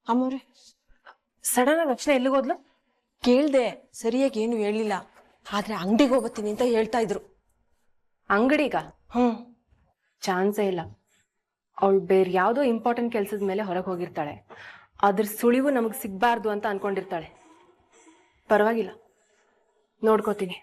ಅಮ್ಮವ್ರೆ, sudden ಆಗಿ ರಚನೆ ಎಲ್ಲಿಗೋದ್ಲು? ಕೇಳ್ದೆ, ಸರಿಯಾಗಿ ಏನು ಹೇಳಿಲ್ಲ. ಆದ್ರೆ ಅಂಗಡಿಗೆ ಹೋಗ್ಬತ್ತೀನಿ ಅಂತ ಹೇಳ್ತಾ ಇದ್ರು. ಅಂಗಡಿಗ? ಚಾನ್ಸೇ ಇಲ್ಲ. ಅವಳು ಬೇರೆ ಯಾವುದೋ ಇಂಪಾರ್ಟೆಂಟ್ ಕೆಲಸದ ಮೇಲೆ ಹೊರಗೆ ಹೋಗಿರ್ತಾಳೆ. ಅದ್ರ ಸುಳಿವು ನಮಗೆ ಸಿಗ್ಬಾರ್ದು ಅಂತ ಅನ್ಕೊಂಡಿರ್ತಾಳೆ. ಪರವಾಗಿಲ್ಲ, ನೋಡ್ಕೋತೀನಿ.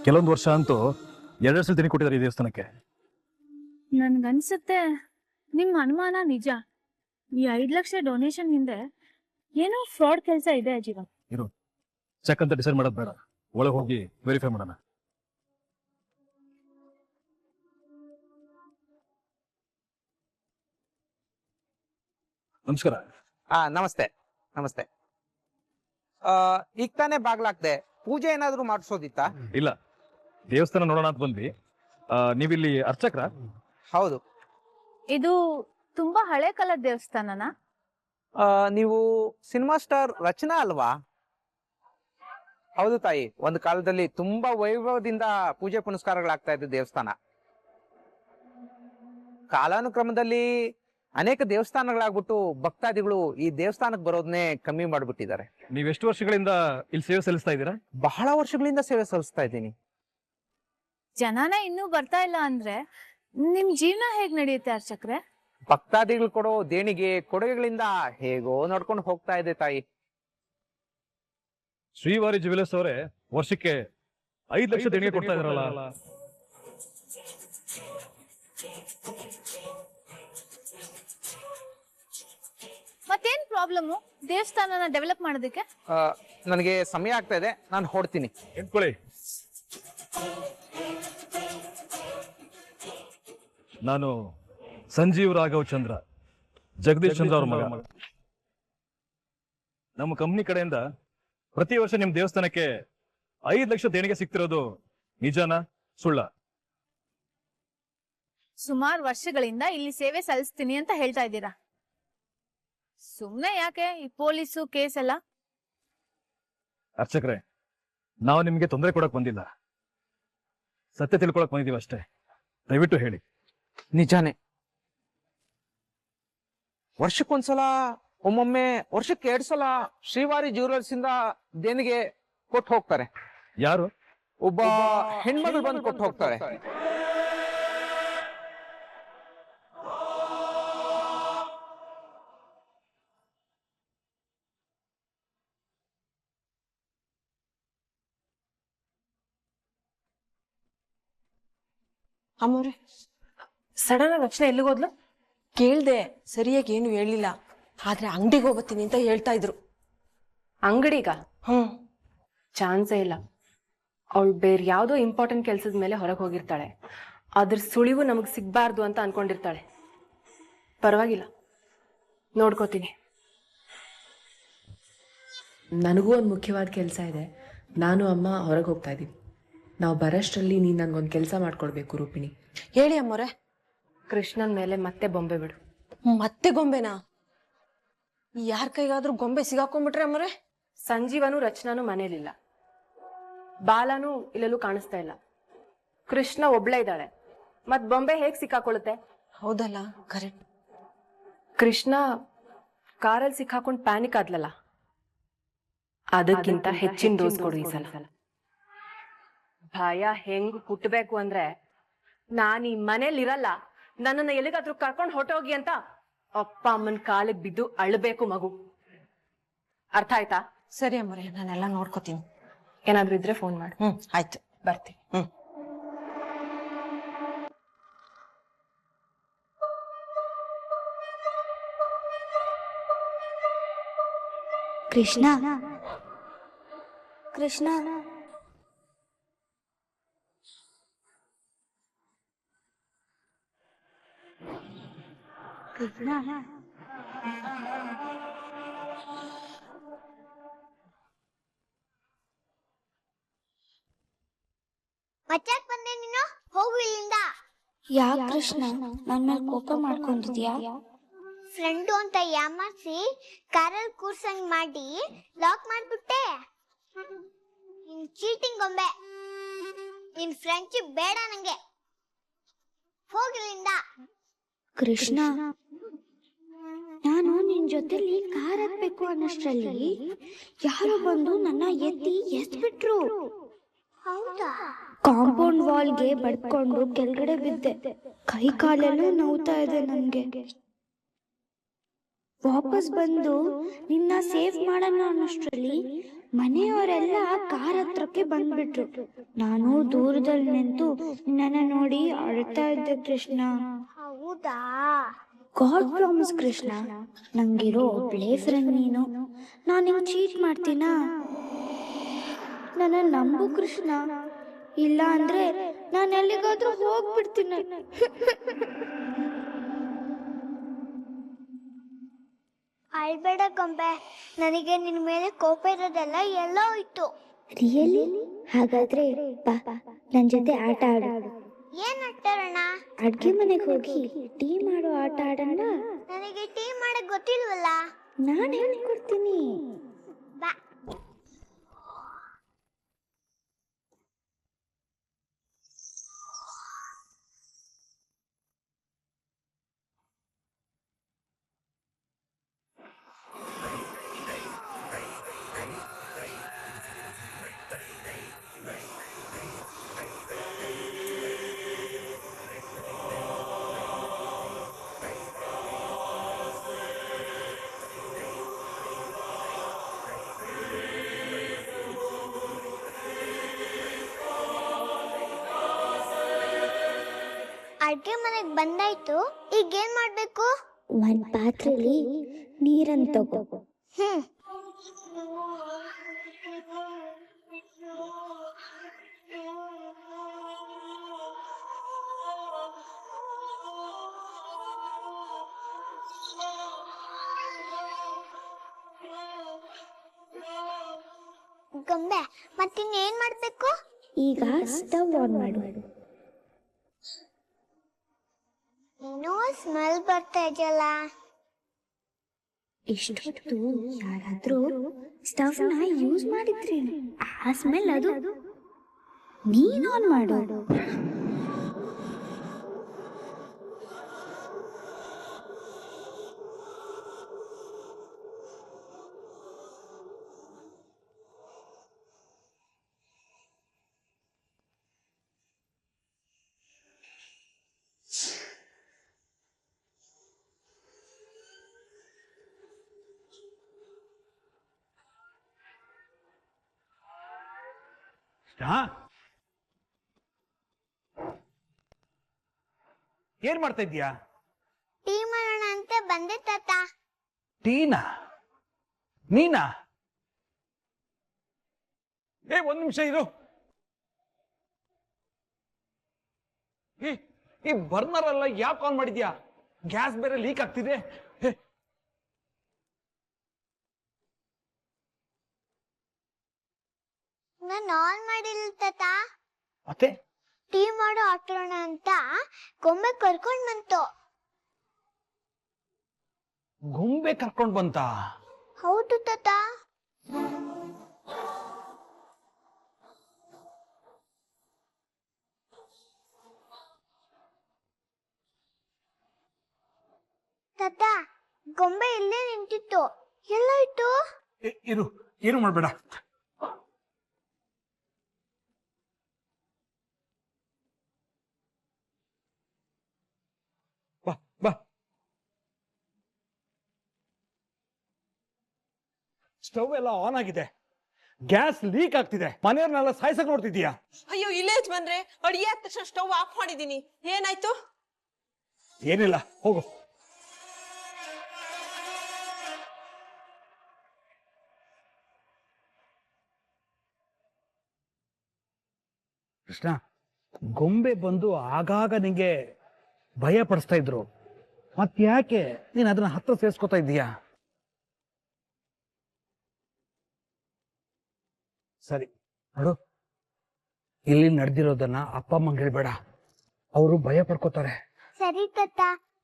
ಕೆಲವೊಂದು ವರ್ಷ ಅಂತೂ 2 ಸಲ ತಿಂಡಿ ಕೊಟ್ಟಿದ್ದಾರೆ ಈ ದೇವಸ್ಥಾನಕ್ಕೆ. ನನ್ಗನ್ಸುತ್ತೆ ನಿಮ್ ಅನುಮಾನ ನಿಜ. ಈ 5 ಲಕ್ಷ ಡೊನೇಷನ್ ಹಿಂದೆ ಏನೋ ಫ್ರಾಡ್ ಕೆಲಸ ಇದೆ ಅಜೀವ. ಇರು, ಚೆಕ್ ಅಂತ ಡಿಸೈಡ್ ಮಾಡೋದು ಬೇಡ, ಒಳಗೆ ಹೋಗಿ ವೆರಿಫೈ ಮಾಡೋಣ. ನಮಸ್ಕಾರ. ನಮಸ್ತೆ ನಮಸ್ತೆ. ಈಗ ತಾನೇ ಬಾಗ್ಲಾಕ್ದೆ, ಪೂಜೆ ಏನಾದ್ರು ಮಾಡಿಸೋದಿತ್ತಾ? ಇಲ್ಲ, ದೇವಸ್ಥಾನ ನೋಡೋಣ ಅಂತ ಬಂದ್ವಿ. ನೀವಿಲ್ಲಿ ಅರ್ಚಕ್ರ? ಹೌದು. ಇದು ತುಂಬಾ ಹಳೆ ಕಾಲದ ದೇವಸ್ಥಾನನಾ? ನೀವು ಸಿನಿಮಾ ಸ್ಟಾರ್ ರಚನಾ ಅಲ್ವಾ? ಹೌದು ತಾಯಿ, ಒಂದು ಕಾಲದಲ್ಲಿ ತುಂಬಾ ವೈಭವದಿಂದ ಪೂಜೆ ಪುನಸ್ಕಾರಗಳಾಗ್ತಾ ಇದ್ದ ದೇವಸ್ಥಾನ. ಕಾಲಾನುಕ್ರಮದಲ್ಲಿ ಅನೇಕ ದೇವಸ್ಥಾನಗಳಾಗ್ಬಿಟ್ಟು ಭಕ್ತಾದಿಗಳು ಈ ದೇವಸ್ಥಾನಕ್ಕೆ ಬರೋದನ್ನೇ ಕಮ್ಮಿ ಮಾಡ್ಬಿಟ್ಟಿದ್ದಾರೆ. ನೀವೆಷ್ಟು ವರ್ಷಗಳಿಂದ ಇಲ್ಲಿ ಸೇವೆ ಸಲ್ಲಿಸ್ತಾ ಇದ್ದೀರಾ? ಬಹಳ ವರ್ಷಗಳಿಂದ ಸೇವೆ ಸಲ್ಲಿಸ್ತಾ ಇದ್ದೀನಿ. ಜನನೇ ಇನ್ನೂ ಬರ್ತಾ ಇಲ್ಲ ಅಂದ್ರೆ ನಿಮ್ ಜೀವನ ಹೇಗ್ ನಡೆಯುತ್ತೆ ಅರ್ಚಕ್ರೆ? ಭಕ್ತಾದಿಗಳು ಕೊಡೋ ದೇಣಿಗೆ ಕೊಡುಗೆಗಳಿಂದ ಹೇಗೋ ನಡ್ಕೊಂಡು ಹೋಗ್ತಾ ಇದೆ ತಾಯಿ. ಶ್ರೀವಾರಿ ಜುವೆಲರ್ಸ್ ಅವರೇ ವರ್ಷಕ್ಕೆ 5 ಲಕ್ಷ ದೇಣಿಗೆ ಕೊಡ್ತಾ ಇದ್ರಲ್ಲ. ಮತ್ತೇನ್ ಪ್ರಾಬ್ಲಮ್ ದೇವಸ್ಥಾನನ ಡೆವಲಪ್ ಮಾಡೋದಕ್ಕೆ? ನನಗೆ ಸಮಯ ಆಗ್ತಾ ಇದೆ, ನಾನು ಹೊಡ್ತೀನಿ. ಎಂತ್ಕೊಳ್ಳಿ. ನಾನು ಸಂಜೀವ್ ರಾಘವ್ ಚಂದ್ರ, ಜಗದೀಶ್ ಚಂದ್ರ ಅವ್ರ ಮಗ. ನಮ್ಮ ಕಂಪ್ನಿ ಕಡೆಯಿಂದ ಪ್ರತಿ ವರ್ಷ ನಿಮ್ ದೇವಸ್ಥಾನಕ್ಕೆ 5 ಲಕ್ಷ ದೇಣಿಗೆ ಸಿಗ್ತಿರೋದು ನಿಜನಾ ಸುಳ್ಳ? ಸುಮಾರು ವರ್ಷಗಳಿಂದ ಇಲ್ಲಿ ಸೇವೆ ಸಲ್ಲಿಸ್ತೀನಿ ಅಂತ ಹೇಳ್ತಾ ಇದ್ದೀರಾ. ಸುಮ್ನೆ ಯಾಕೆ ಈ ಪೊಲೀಸು ಕೇಸ್ ಎಲ್ಲ? ಅರ್ಚಕ್ರೆ, ನಾವು ನಿಮ್ಗೆ ತೊಂದರೆ ಕೊಡಕ್ ಬಂದಿಲ್ಲ, ಸತ್ಯ ತಿಳ್ಕೊಳಕ್ ಬಂದಿದೀವಿ ಅಷ್ಟೇ. ದಯವಿಟ್ಟು ಹೇಳಿ. ನಿಜಾನೇ, ವರ್ಷಕ್ಕೊಂದ್ಸಲ, ಒಮ್ಮೊಮ್ಮೆ ವರ್ಷಕ್ಕೆ 2 ಸಲ ಶ್ರೀವಾರಿ ಜ್ಯುವೆಲರ್ಸ್ ಇಂದ ದೇಣಿಗೆ ಕೊಟ್ಟು ಹೋಗ್ತಾರೆ. ಯಾರು? ಒಬ್ಬ ಹೆಣ್ಮಗಳು ಬಂದು ಕೊಟ್ಟು ಹೋಗ್ತಾರೆ. ಅಮ್ಮವ್ರೆ, ಸಡನ್ ಆಗಿ ರಚನೆ ಎಲ್ಲಿಗೋದ್ಲು? ಕೇಳ್ದೆ, ಸರಿಯಾಗಿ ಏನು ಹೇಳಿಲ್ಲ. ಆದ್ರೆ ಅಂಗಡಿಗೆ ಹೋಗ್ಬತ್ತೀನಿ ಅಂತ ಹೇಳ್ತಾ ಇದ್ರು. ಅಂಗಡಿಗ? ಚಾನ್ಸೇ ಇಲ್ಲ. ಅವಳು ಬೇರೆ ಯಾವುದೋ ಇಂಪಾರ್ಟೆಂಟ್ ಕೆಲಸದ ಮೇಲೆ ಹೊರಗೆ ಹೋಗಿರ್ತಾಳೆ. ಅದ್ರ ಸುಳಿವು ನಮಗೆ ಸಿಗ್ಬಾರ್ದು ಅಂತ ಅನ್ಕೊಂಡಿರ್ತಾಳೆ. ಪರವಾಗಿಲ್ಲ, ನೋಡ್ಕೋತೀನಿ. ನನಗೂ ಒಂದು ಮುಖ್ಯವಾದ ಕೆಲಸ ಇದೆ. ನಾನು ಅಮ್ಮ ಹೊರಗೆ ಹೋಗ್ತಾ ಇದ್ದೀವಿ. ನಾವು ಬರೋಷ್ಟರಲ್ಲಿ ನೀನು ನನಗೊಂದು ಕೆಲಸ ಮಾಡ್ಕೊಡ್ಬೇಕು ರೂಪಿಣಿ. ಹೇಳಿ ಅಮ್ಮವ್ರೆ. ಕೃಷ್ಣನ್ ಮೇಲೆ ಮತ್ತೆ ಬೊಂಬೆ ಬಿಡು. ಮತ್ತೆ ಗೊಂಬೆನಾ? ಯಾರ ಕೈಗಾದ್ರೂ ಗೊಂಬೆ ಸಿಗಾಕೊಂಡ್ಬಿಟ್ರೆ ಅಮ್ಮವ್ರೆ? ಸಂಜೀವನು ರಚನಾನು ಮನೇಲಿಲ್ಲ, ಬಾಲಾನು ಇಲ್ಲೆಲ್ಲೂ ಕಾಣಿಸ್ತಾ ಇಲ್ಲ. ಕೃಷ್ಣ ಒಬ್ಳೇ ಇದ್ದಾಳೆ, ಮತ್ ಬೊಂಬೆ ಹೇಗ್ ಸಿಕ್ಕಾಕೊಳ್ಳುತ್ತೆ? ಹೌದಲ್ಲ, ಕರೆಕ್ಟ್. ಕೃಷ್ಣ ಕಾರಲ್ಲಿ ಸಿಕ್ಕಾಕೊಂಡು ಪ್ಯಾನಿಕ್ ಆದ್ಲಲ್ಲ, ಅದಕ್ಕಿಂತ ಹೆಚ್ಚಿನ ಡೋಸ್ ಕೊಡು ಈ ಸಲ. ಭಯ ಹೆಂಗ್ ಹುಟ್ಟಬೇಕು ಅಂದ್ರೆ, ನಾನ್ ಈ ಮನೇಲಿರಲ್ಲ, ನನ್ನನ್ನ ಎಲ್ಲಿಗಾದ್ರೂ ಕರ್ಕೊಂಡು ಹೊಟ್ಟೋಗಿ ಅಂತ ಅಪ್ಪ ಅಮ್ಮನ ಕಾಲಿಗೆ ಬಿದ್ದು ಅಳ್ಬೇಕು ಮಗು. ಅರ್ಥ ಆಯ್ತಾ? ಸರಿ ಅಮ್ಮವ್ರೆ, ನಾನೆಲ್ಲ ನೋಡ್ಕೋತೀನಿ. ಏನಾದ್ರೂ ಇದ್ರೆ ಫೋನ್ ಮಾಡು. ಆಯ್ತು, ಬರ್ತೀನಿ. ಕೃಷ್ಣ ಕೃಷ್ಣ ಕೃಷ್ಣ ಮಚ್ಚಕ್ ಬಂದೆ ನೀನು, ಹೋಗು ಇಲ್ಲಿಂದ. ಯಾಕೆ ಕೃಷ್ಣ ನನ್ನ ಮೇಲೆ ಕೋಪ ಮಾಡ್ಕೊಂಡಿದ್ಯಾ? ಫ್ರೆಂಡು ಅಂತ ಯಾಮಾರಿಸಿ ಕಾರಲ್ಲಿ ಕೂರ್ಸಂಗ್ ಮಾಡಿ ಲಾಕ್ ಮಾಡ್ಬಿಟ್ಟೆ. ಚೀಟಿಂಗ್ ಗೊಂಬೆ. ನಿನ್ ಫ್ರೆಂಡ್ಶಿಪ್ ಬೇಡ ನಂಗೆ. ಹೋಗಿಲ್ಲಿಂದ. ಕೃಷ್ಣ, ನಾನು ನಿನ್ ಜೊತೆಲಿ ಕಾರ್ ಹತ್ಬೇಕು ಅನ್ನೋಷ್ಟ್ರಲ್ಲಿ ಯಾರೋ ಬಂದು ನನ್ನ ಎಸ್ಬಿಟ್ರು. ಹೌದಾ? ಕಾಂಪೌಂಡ್ ವಾಲ್ಗೆ ಬಡ್ಕೊಂಡು ಕೆಳಗಡೆ ಬಿದ್ದೆ. ಕೈ ಕಾಲೆಲ್ಲ ನೋವ್ತಾ ಇದೆ ನನ್ಗೆ. ವಾಪಸ್ ಬಂದು ನಿನ್ನ ಸೇಫ್ ಮಾಡೋಣ ಅನ್ನೋಷ್ಟ್ರಲ್ಲಿ ಮನೆಯವರೆಲ್ಲ ಕಾರ್ ಹತ್ರಕ್ಕೆ ಬಂದ್ಬಿಟ್ರು. ನಾನು ದೂರದಲ್ಲಿ ನಿಂತು ನಿನ್ನ ನೋಡಿ ಅಳ್ತಾ ಇದ್ದೆ ಕೃಷ್ಣ. ಹೌದಾ? ಗಾಡ್ ಪ್ರಾಮಿಸ್ ಕೃಷ್ಣ, ನಂಗಿರೋ ಒಬ್ಳೇ ಫ್ರೆಂಡ್ ನೀನು. ನಾನು ನಿಂಗೆ ಚೀಟ್ ಮಾಡ್ತೀನಾ? ನನ್ನ ನಂಬು ಕೃಷ್ಣ, ಇಲ್ಲ ಅಂದ್ರೆ ನಾನು ಎಲ್ಲಿಗಾದ್ರೂ ಹೋಗ್ಬಿಡ್ತೀನಿ. ಅಳ್ಬೇಡ ಗೊಂಬೆ, ನನಗೆ ನಿನ್ ಮೇಲೆ ಕೋಪ ಇರೋದೆಲ್ಲ ಎಲ್ಲ ಹೋಯ್ತು. ರಿಯಲಿ? ಹಾಗಾದ್ರೆ ಬಾ, ನನ್ ಜೊತೆ ಆಟ ಆಡು. ಏನ್ ಆಟಾಡೋಣ? ಅಡ್ಗೆ ಮನೆಗೆ ಹೋಗಿ ಟೀ ಮಾಡೋ ಆಟ ಆಡೋಣ. ನನಗೆ ಟೀ ಮಾಡಕ್ ಗೊತ್ತಿಲ್ವಲ್ಲ. ನಾನು ಹೇಳ್ಕೊಡ್ತೀನಿ. ಬಾ. ಅಡ್ಗೆ ಮನೆಗ್ ಬಂದಾಯ್ತು, ಈಗ ಏನ್ ಮಾಡ್ಬೇಕು? ಒಂದ್ ಪಾತ್ರೆಲಿ ನೀರನ್ನು ತಗೋ. ಗೊಂಬೆ, ಮತ್ತಿನ್ನೇನ್ ಮಾಡ್ಬೇಕು? ಈಗ ಸ್ಟವ್ ಆನ್ ಮಾಡು. ಏನೋ ಸ್ಮೆಲ್ ಬರ್ತಾ ಇದೆಯಲ್ಲ. ಇಷ್ಟೊತ್ತು ಯಾರಾದ್ರೂ ಸ್ಟವ್ ನ ಯೂಸ್ ಮಾಡಿದ್ರಿ? ಆ ಸ್ಮೆಲ್ ಅದು. ನೀನ್ ಆನ್ ಮಾಡು. ಏನ್ ಮಾಡ್ತಾ ಇದ್ಯಾ? ಟೀ ಮಾಡೋಣ ಅಂತ ಬಂದೆ ತಾತ. ಟೀನಾ? ನೀನಾ? ಒಂದ್ ನಿಮಿಷ ಇರು. ಈ ಬರ್ನರ್ ಎಲ್ಲ ಯಾಕೆ ಆನ್ ಮಾಡಿದ್ಯಾ? ಗ್ಯಾಸ್ ಬೇರೆ ಲೀಕ್ ಆಗ್ತಿದೆ. ನಾನು ಆನ್ ಮಾಡಿಲ್ಲ ತಾತ. ಮತ್ತೆ ಟೀ ಮಾಡೋ ಆಟೋಣ ಅಂತ ಗೊಂಬೆ ಕರ್ಕೊಂಡ್ ಬಂತು. ಗೊಂಬೆ ಕರ್ಕೊಂಡ್ ಬಂತ? ಹೌದು ತಾತ. ತಾತ, ಗೊಂಬೆ ಇಲ್ಲೇ ನಿಂತಿತ್ತು, ಎಲ್ಲೋಯ್ತು? ಇರು, ಏನು ಮಾಡ್ಬೇಡ. ಬಾ ಬಾ. ಸ್ಟವ್ ಎಲ್ಲ ಆನ್ ಆಗಿದೆ, ಗ್ಯಾಸ್ ಲೀಕ್ ಆಗ್ತಿದೆ. ಮನೆಯವ್ರನ್ನೆಲ್ಲ ಸಾಯ್ಸಕ್ ನೋಡ್ತಿದ್ಯಾ? ಅಯ್ಯೋ ಇಲ್ಲೇ ಬಂದ್ರೆ ಅಡಿಗೆ ಆದ ತಕ್ಷಣ ಸ್ಟವ್ ಆಫ್ ಮಾಡಿದೀನಿ. ಏನಾಯ್ತು? ಏನಿಲ್ಲ, ಹೋಗು. ಕೃಷ್ಣ, ಗೊಂಬೆ ಬಂದು ಆಗಾಗ ನಿಂಗೆ ಭಯ ಪಡಿಸ್ತಾ ಇದ್ರು. ಮತ್ ಯಾಕೆ ನೀನ್ ಅದನ್ನ ಹತ್ರ ಸೇರ್ಸ್ಕೊತಾ ಇದ್ದೀಯಾ? ಸರಿ ನೋಡು, ಇಲ್ಲಿ ನಡೆದಿರೋದನ್ನ ಅಪ್ಪ ಅಮ್ಮಂಗೆ ಹೇಳ್ಬೇಡ, ಅವರು ಭಯ ಪಡ್ಕೋತಾರೆ. ಸರಿ ತಾತ,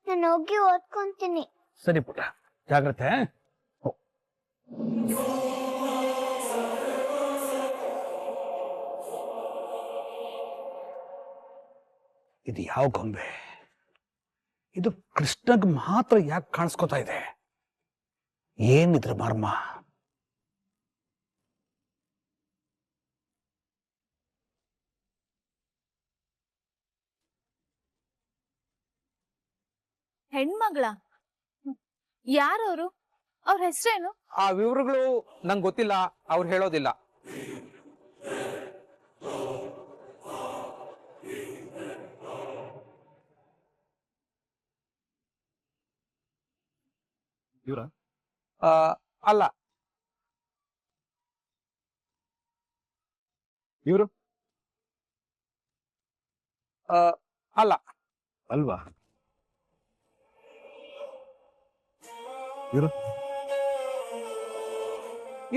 ನಾನು ಹೋಗಿ ಓದ್ಕೊಂತೀನಿ. ಸರಿ ಪುಟ್ಟ, ಜಾಗ್ರತೆ. ಇದು ಯಾವ ಗೊಂಬೆ? ಇದು ಕೃಷ್ಣಗ್ ಮಾತ್ರ ಯಾಕೆ ಕಾಣಿಸ್ಕೊತಾ ಇದೆ? ಏನಿದ್ರ ಮರ್ಮ? ಹೆಣ್ಮಗಳ? ಯಾರವರು? ಅವ್ರ ಹೆಸರೇನು? ಆ ವಿವರಗಳು ನಂಗೆ ಗೊತ್ತಿಲ್ಲ, ಅವ್ರು ಹೇಳೋದಿಲ್ಲ. ಇವ್ರ ಅಲ್ಲ. ಇವರು ಅಲ್ಲ. ಅಲ್ವಾ? ಇವರು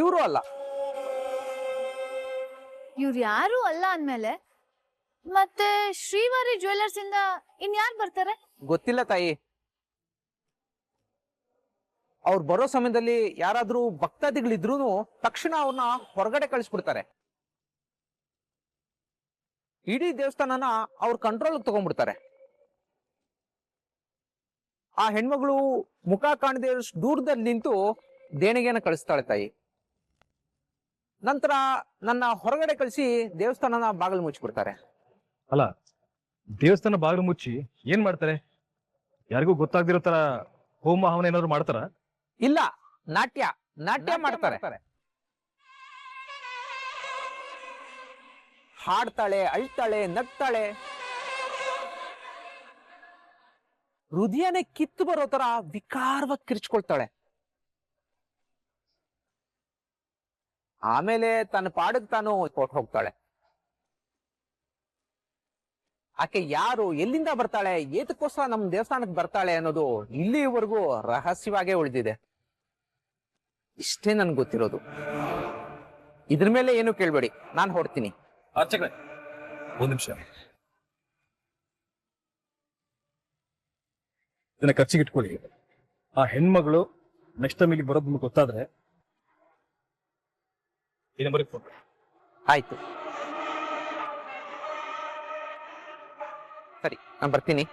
ಇವರು ಅಲ್ಲ. ಇವ್ರು ಯಾರು ಅಲ್ಲ ಅಂದ್ಮೇಲೆ ಮತ್ತೆ ಶ್ರೀವಾರಿ ಜ್ಯುವೆಲ್ಲರ್ಸ್ ಇಂದ ಇನ್ಯಾರು ಬರ್ತಾರೆ? ಗೊತ್ತಿಲ್ಲ ತಾಯಿ. ಅವ್ರು ಬರೋ ಸಮಯದಲ್ಲಿ ಯಾರಾದ್ರೂ ಭಕ್ತಾದಿಗಳಿದ್ರು ತಕ್ಷಣ ಅವ್ರನ್ನ ಹೊರಗಡೆ ಕಳಿಸ್ಬಿಡ್ತಾರೆ. ಇಡೀ ದೇವಸ್ಥಾನನ ಅವ್ರ ಕಂಟ್ರೋಲ್ ತಗೊಂಡ್ಬಿಡ್ತಾರೆ. ಆ ಹೆಣ್ಮಗಳು ಮುಖ ಕಾಣದೆ ದೂರದಲ್ಲಿ ನಿಂತು ದೇಣಿಗೆನ ಕಳಿಸ್ತಾಳೆ ತಾಯಿ. ನಂತರ ನನ್ನ ಹೊರಗಡೆ ಕಳಿಸಿ ದೇವಸ್ಥಾನನ ಬಾಗಿಲು ಮುಚ್ಚಿಬಿಡ್ತಾರೆ. ಅಲ್ಲ, ದೇವಸ್ಥಾನ ಬಾಗಿಲು ಮುಚ್ಚಿ ಏನ್ ಮಾಡ್ತಾರೆ? ಯಾರಿಗೂ ಗೊತ್ತಾಗ್ದಿರೋ ತರ ಹೋಮ ಹವನ ಏನಾದ್ರು ಮಾಡ್ತಾರ? ಇಲ್ಲ, ನಾಟ್ಯ ಮಾಡ್ತಾರೆ. ಹಾಡ್ತಾಳೆ, ಅಳ್ತಾಳೆ, ನಗ್ತಾಳೆ. ಹೃದಯನೇ ಕಿತ್ತು ಬರೋ ತರ ವಿಕಾರವಾಗಿ ಕಿರ್ಚ್ಕೊಳ್ತಾಳೆ. ಆಮೇಲೆ ತನ್ನ ಪಾಡಿಗೆ ತಾನು ಹೊರಟು ಹೋಗ್ತಾಳೆ. ಆಕೆ ಯಾರು, ಎಲ್ಲಿಂದ ಬರ್ತಾಳೆ, ಏತಕ್ಕೋಸ್ಕರ ನಮ್ಮ ದೇವಸ್ಥಾನಕ್ಕೆ ಬರ್ತಾಳೆ ಅನ್ನೋದು ಇಲ್ಲಿವರೆಗೂ ರಹಸ್ಯವಾಗೇ ಉಳಿದಿದೆ. ಇಷ್ಟೇ ನನ್ಗೆ ಗೊತ್ತಿರೋದು. ಇದ್ರ ಮೇಲೆ ಏನು ಕೇಳ್ಬೇಡಿ, ನಾನು ಹೊರಡ್ತೀನಿ. ಅರ್ಚಕರೇ, ಒಂದ್ ನಿಮಿಷ. ಇದನ್ನ ಖರ್ಚಿಗೆ ಇಟ್ಕೊಳ್ಳಿ. ಆ ಹೆಣ್ಮಗಳು ನೆಕ್ಸ್ಟ್ ಟೈಮ್ ಇಲ್ಲಿ ಬರೋದು ನಿಮ್ಗೆ ಗೊತ್ತಾದ್ರೆ ಈ ನಂಬರ್ಗೆ ಫೋನ್. ಆಯ್ತು, ಸರಿ, ನಾನು ಬರ್ತೀನಿ.